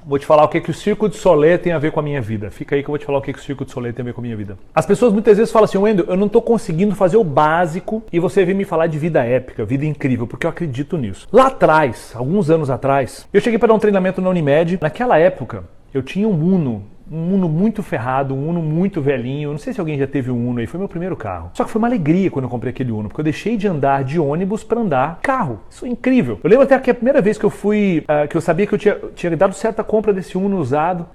Vou te falar o que o Cirque du Soleil tem a ver com a minha vida. Fica aí que eu vou te falar o que o Cirque du Soleil tem a ver com a minha vida. As pessoas muitas vezes falam assim, Wendel, eu não estou conseguindo fazer o básico e você vem me falar de vida épica, vida incrível, porque eu acredito nisso. Lá atrás, alguns anos atrás, eu cheguei para dar um treinamento na Unimed. Naquela época, eu tinha um Uno muito ferrado, um Uno muito velhinho. Não sei se alguém já teve um Uno aí, foi meu primeiro carro. Só que foi uma alegria quando eu comprei aquele Uno, porque eu deixei de andar de ônibus para andar carro. Isso é incrível. Eu lembro até que a primeira vez que eu fui, que eu sabia que eu tinha dado certa compra desse Uno usado,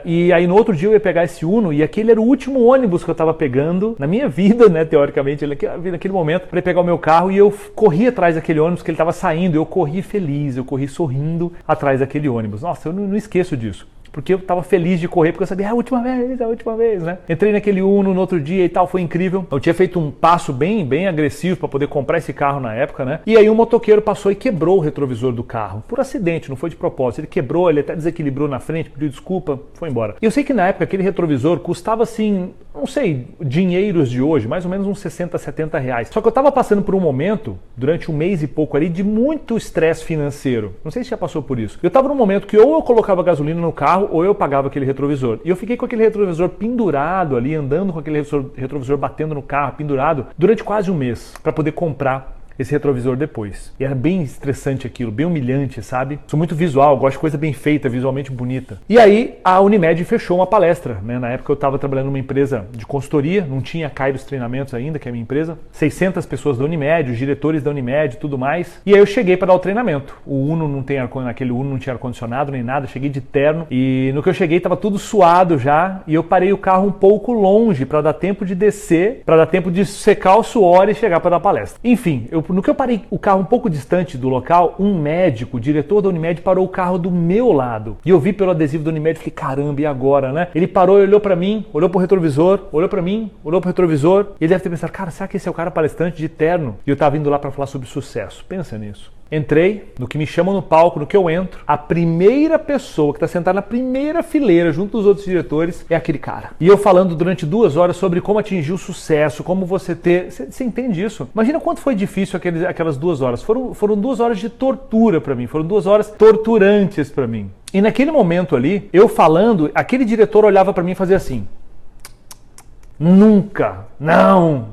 e aí no outro dia eu ia pegar esse Uno, e aquele era o último ônibus que eu estava pegando na minha vida, né, teoricamente, naquele momento, para pegar o meu carro, e eu corri atrás daquele ônibus que ele estava saindo, eu corri feliz, eu corri sorrindo atrás daquele ônibus. Nossa, eu não esqueço disso. Porque eu estava feliz de correr, porque eu sabia, é a última vez, né? Entrei naquele Uno no outro dia e tal, foi incrível. Eu tinha feito um passo bem agressivo para poder comprar esse carro na época, né? E aí um motoqueiro passou e quebrou o retrovisor do carro. Por acidente, não foi de propósito. Ele quebrou, ele até desequilibrou na frente, pediu desculpa, foi embora. E eu sei que na época aquele retrovisor custava assim, não sei, dinheiros de hoje, mais ou menos uns 60, 70 reais. Só que eu estava passando por um momento, durante um mês e pouco ali, de muito estresse financeiro. Não sei se já passou por isso. Eu estava num momento que ou eu colocava gasolina no carro, ou eu pagava aquele retrovisor. E eu fiquei com aquele retrovisor pendurado ali, andando com aquele retrovisor batendo no carro, pendurado, durante quase um mês, para poder comprar esse retrovisor depois. E era bem estressante aquilo, bem humilhante, sabe? Sou muito visual, gosto de coisa bem feita, visualmente bonita. E aí a Unimed fechou uma palestra, né? Na época eu estava trabalhando numa empresa de consultoria, não tinha Kairos Treinamentos ainda, que é a minha empresa. 600 pessoas da Unimed, os diretores da Unimed, tudo mais. E aí eu cheguei para dar o treinamento. O Uno não tem naquele Uno não tinha ar-condicionado nem nada, cheguei de terno e no que eu cheguei estava tudo suado já e eu parei o carro um pouco longe para dar tempo de descer, para dar tempo de secar o suor e chegar para dar a palestra. Enfim, no que eu parei o carro um pouco distante do local, um médico, o diretor da Unimed, parou o carro do meu lado. E eu vi pelo adesivo da Unimed e falei, caramba, e agora, né? Ele parou e olhou pra mim, olhou pro retrovisor, olhou pra mim, olhou pro retrovisor. E ele deve ter pensado, cara, será que esse é o cara palestrante de terno? E eu tava indo lá pra falar sobre sucesso. Pensa nisso. Entrei, no que me chamam no palco, no que eu entro, a primeira pessoa que está sentada na primeira fileira junto dos outros diretores é aquele cara. E eu falando durante 2 horas sobre como atingir o sucesso, como você ter... Você entende isso? Imagina quanto foi difícil aquelas 2 horas. Foram 2 horas de tortura para mim, foram 2 horas torturantes para mim. E naquele momento ali, eu falando, aquele diretor olhava para mim e fazia assim... Nunca, não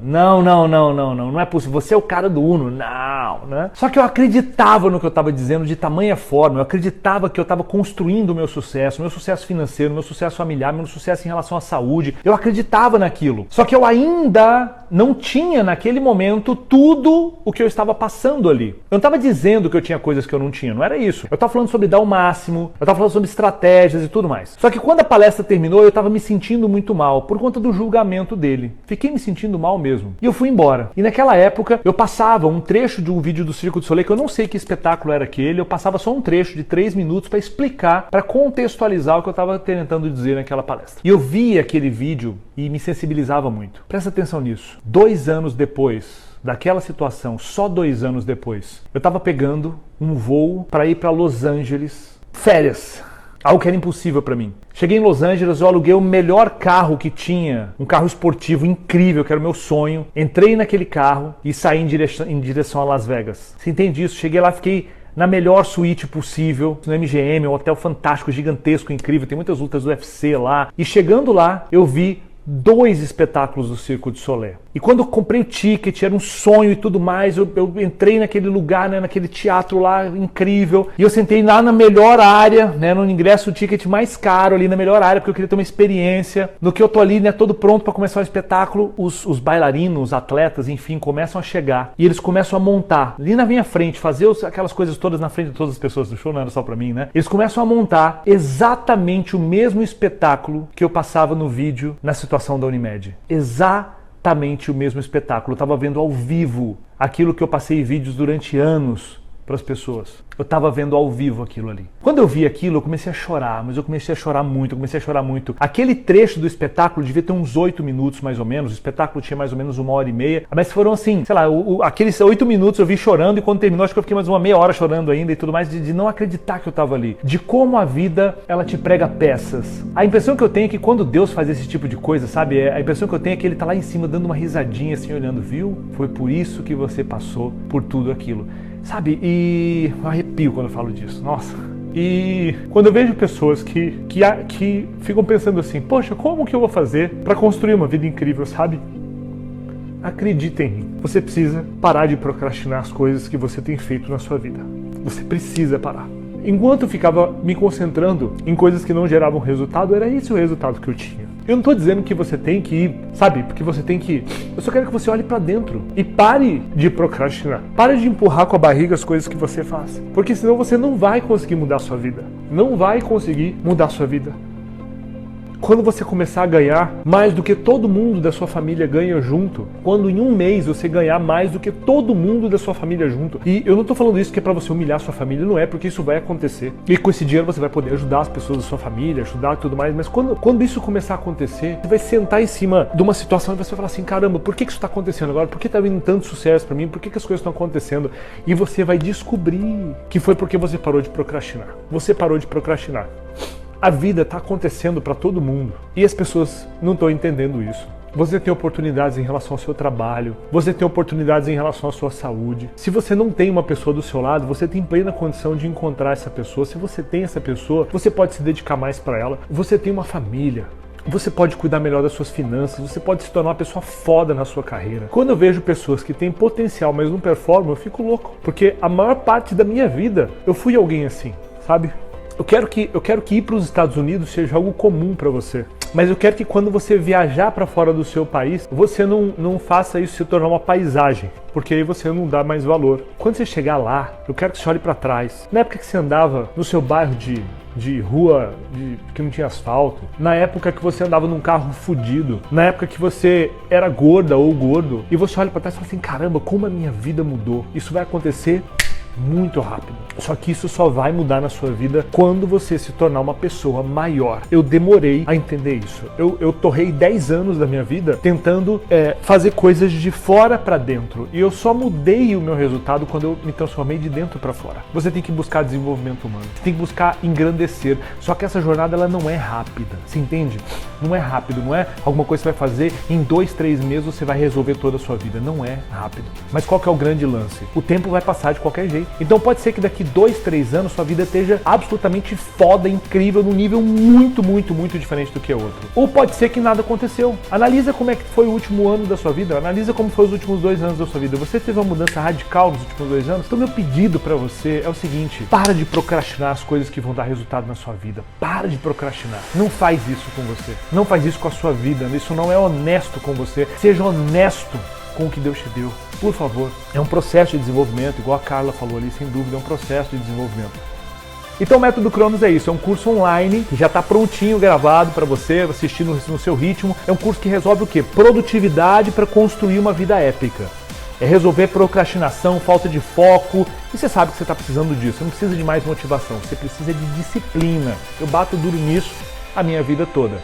é possível, você é o cara do Uno, não, né? Só que eu acreditava no que eu estava dizendo de tamanha forma, eu acreditava que eu estava construindo o meu sucesso financeiro, meu sucesso familiar, meu sucesso em relação à saúde, eu acreditava naquilo. Só que eu ainda não tinha naquele momento tudo o que eu estava passando ali. Eu não estava dizendo que eu tinha coisas que eu não tinha, não era isso. Eu estava falando sobre dar o máximo, eu estava falando sobre estratégias e tudo mais. Só que quando a palestra terminou, eu estava me sentindo muito mal por conta do julgamento dele. Fiquei me sentindo mal mesmo. E eu fui embora. E naquela época, eu passava um trecho de um vídeo do Cirque du Soleil, que eu não sei que espetáculo era aquele, eu passava só um trecho de 3 minutos para explicar, para contextualizar o que eu estava tentando dizer naquela palestra. E eu via aquele vídeo e me sensibilizava muito. Presta atenção nisso. 2 anos depois daquela situação, só 2 anos depois, eu estava pegando um voo para ir para Los Angeles, férias. Algo que era impossível para mim. Cheguei em Los Angeles, eu aluguei o melhor carro que tinha, um carro esportivo incrível, que era o meu sonho. Entrei naquele carro e saí em direção a Las Vegas. Você entende isso? Cheguei lá, fiquei na melhor suíte possível, no MGM, um hotel fantástico, gigantesco, incrível, tem muitas lutas do UFC lá. E chegando lá, eu vi 2 espetáculos do Cirque du Soleil. E quando eu comprei o ticket, era um sonho e tudo mais, eu entrei naquele lugar, né, naquele teatro lá incrível, e eu sentei lá na melhor área, né, no ingresso, o ticket mais caro ali na melhor área, porque eu queria ter uma experiência. No que eu tô ali, né, todo pronto para começar o espetáculo, os bailarinos, os atletas, enfim, começam a chegar, e eles começam a montar, ali na minha frente, fazer aquelas coisas todas na frente de todas as pessoas do show, não era só para mim, né? Eles começam a montar exatamente o mesmo espetáculo que eu passava no vídeo na situação da Unimed. Exatamente o mesmo espetáculo. Eu estava vendo ao vivo aquilo que eu passei em vídeos durante anos para as pessoas. Eu estava vendo ao vivo aquilo ali. Quando eu vi aquilo, eu comecei a chorar, mas eu comecei a chorar muito, Aquele trecho do espetáculo devia ter uns 8 minutos mais ou menos, o espetáculo tinha mais ou menos 1h30, mas foram assim, sei lá, aqueles 8 minutos eu vi chorando e quando terminou acho que eu fiquei mais uma meia hora chorando ainda e tudo mais, de não acreditar que eu estava ali, de como a vida, ela te prega peças. A impressão que eu tenho é que quando Deus faz esse tipo de coisa, sabe, a impressão que eu tenho é que ele tá lá em cima dando uma risadinha assim, olhando, viu? Foi por isso que você passou por tudo aquilo. Sabe, e eu arrepio quando eu falo disso. Nossa, E quando eu vejo pessoas que ficam pensando assim, poxa, como que eu vou fazer para construir uma vida incrível, sabe? Acreditem em mim. Você precisa parar de procrastinar as coisas que você tem feito na sua vida. Você precisa parar. Enquanto eu ficava me concentrando em coisas que não geravam resultado, era esse o resultado que eu tinha. Eu não estou dizendo que você tem que ir, sabe? Porque você tem que ir. Eu só quero que você olhe para dentro e pare de procrastinar. Pare de empurrar com a barriga as coisas que você faz. Porque senão você não vai conseguir mudar a sua vida. Não vai conseguir mudar a sua vida. Quando você começar a ganhar mais do que todo mundo da sua família ganha junto, quando em um mês você ganhar mais do que todo mundo da sua família junto, e eu não tô falando isso que é pra você humilhar a sua família, não é, porque isso vai acontecer. E com esse dinheiro você vai poder ajudar as pessoas da sua família, ajudar e tudo mais, mas quando isso começar a acontecer, você vai sentar em cima de uma situação e você vai falar assim, caramba, por que isso tá acontecendo agora? Por que tá vindo tanto sucesso pra mim? Por que as coisas estão acontecendo? E você vai descobrir que foi porque você parou de procrastinar. Você parou de procrastinar. A vida está acontecendo para todo mundo e as pessoas não estão entendendo isso. Você tem oportunidades em relação ao seu trabalho, você tem oportunidades em relação à sua saúde. Se você não tem uma pessoa do seu lado, você tem plena condição de encontrar essa pessoa. Se você tem essa pessoa, você pode se dedicar mais para ela. Você tem uma família. Você pode cuidar melhor das suas finanças, você pode se tornar uma pessoa foda na sua carreira. Quando eu vejo pessoas que têm potencial, mas não performam, eu fico louco. Porque a maior parte da minha vida, eu fui alguém assim, sabe? Eu quero que ir para os Estados Unidos seja algo comum para você. Mas eu quero que quando você viajar para fora do seu país, você não faça isso se tornar uma paisagem, porque aí você não dá mais valor. Quando você chegar lá, eu quero que você olhe para trás. Na época que você andava no seu bairro de rua que não tinha asfalto, na época que você andava num carro fudido, na época que você era gorda ou gordo, e você olha para trás e fala assim, caramba, como a minha vida mudou. Isso vai acontecer muito rápido. Só que isso só vai mudar na sua vida quando você se tornar uma pessoa maior. Eu demorei a entender isso. Eu torrei 10 anos da minha vida tentando fazer coisas de fora para dentro. E eu só mudei o meu resultado quando eu me transformei de dentro para fora. Você tem que buscar desenvolvimento humano. Você tem que buscar engrandecer. Só que essa jornada ela não é rápida. Você entende? Não é rápido. Não é alguma coisa que você vai fazer em 2, 3 meses você vai resolver toda a sua vida. Não é rápido. Mas qual que é o grande lance? O tempo vai passar de qualquer jeito. Então pode ser que daqui 2, 3 anos sua vida esteja absolutamente foda, incrível, num nível muito, muito, muito diferente do que o outro. Ou pode ser que nada aconteceu. Analisa como é que foi o último ano da sua vida, analisa como foi os últimos 2 anos da sua vida. Você teve uma mudança radical nos últimos 2 anos? Então meu pedido pra você é o seguinte, para de procrastinar as coisas que vão dar resultado na sua vida. Para de procrastinar. Não faz isso com você. Não faz isso com a sua vida. Isso não é honesto com você. Seja honesto com o que Deus te deu. Por favor. É um processo de desenvolvimento, igual a Carla falou ali, sem dúvida, é um processo de desenvolvimento. Então o Método Cronos é isso, é um curso online que já está prontinho, gravado para você assistir no seu ritmo. É um curso que resolve o quê? Produtividade para construir uma vida épica. É resolver procrastinação, falta de foco. E você sabe que você está precisando disso. Você não precisa de mais motivação, você precisa de disciplina. Eu bato duro nisso a minha vida toda.